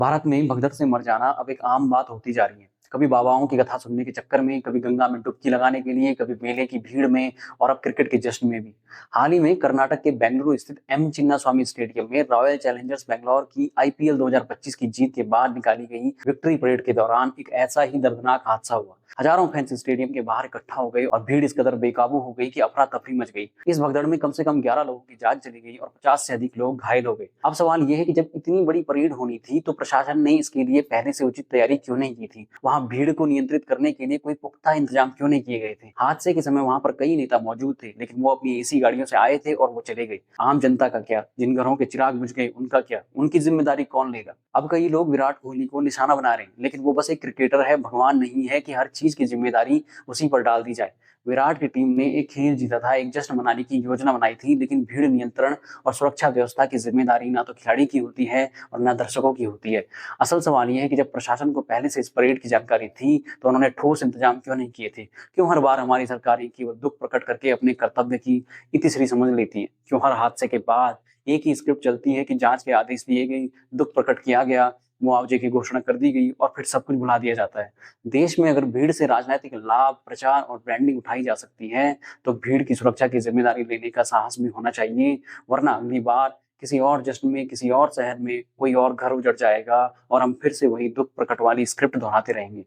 भारत में भगदड़ से मर जाना अब एक आम बात होती जा रही है। कभी बाबाओं की कथा सुनने के चक्कर में, कभी गंगा में डुबकी लगाने के लिए, कभी मेले की भीड़ में और अब क्रिकेट के जश्न में भी। हाल ही में कर्नाटक के बेंगलुरु स्थित एम चिन्नास्वामी स्टेडियम में रॉयल चैलेंजर्स बैंगलोर की आईपीएल 2025 की जीत के बाद निकाली गई विक्ट्री परेड के दौरान एक ऐसा ही दर्दनाक हादसा हुआ। हजारों फैंस स्टेडियम के बाहर इकट्ठा हो गए और भीड़ इस कदर बेकाबू हो गई कि अफरा तफरी मच गई। इस भगदड़ में कम से कम 11 लोगों की जान चली गई और 50 से अधिक लोग घायल हो गए। अब सवाल यह है कि जब इतनी बड़ी परेड होनी थी तो प्रशासन ने इसके लिए पहले से उचित तैयारी क्यों नहीं की थी? वहां भीड़ को नियंत्रित करने के लिए कोई पुख्ता इंतजाम क्यों नहीं किए गए थे? हादसे के समय वहां पर कई नेता मौजूद थे, लेकिन वो अपनी एसी गाड़ियों से आए थे और वो चले गए। आम जनता का क्या? जिन घरों के चिराग बुझ गए उनका क्या? उनकी जिम्मेदारी कौन लेगा? अब कई लोग विराट कोहली को निशाना बना रहे हैं, लेकिन वो बस एक क्रिकेटर है, भगवान नहीं है कि हर चीज की जिम्मेदारी उसी पर डाल दी जाए। विराट की टीम ने एक खेल जीता था, एक जश्न मनाने की योजना बनाई थी, लेकिन भीड़ नियंत्रण और सुरक्षा व्यवस्था की जिम्मेदारी ना तो खिलाड़ी की होती है और ना दर्शकों की होती है। असल सवाल यह है कि जब प्रशासन को पहले से इस परेड की जानकारी थी तो उन्होंने ठोस इंतजाम क्यों नहीं किए थे? क्यों हर बार हमारी सरकारें केवल दुख प्रकट करके अपने कर्तव्य की इतिश्री समझ लेती है? क्यों हर हादसे के बाद एक ही स्क्रिप्ट चलती है कि जांच के आदेश दिए गए, दुख प्रकट किया गया, मुआवजे की घोषणा कर दी गई और फिर सब कुछ भुला दिया जाता है? देश में अगर भीड़ से राजनीतिक लाभ, प्रचार और ब्रांडिंग उठाई जा सकती है, तो भीड़ की सुरक्षा की जिम्मेदारी लेने का साहस भी होना चाहिए। वरना अगली बार किसी और जश्न में, किसी और शहर में कोई और घर उजड़ जाएगा और हम फिर से वही दुख प्रकट वाली स्क्रिप्ट दोहराते रहेंगे।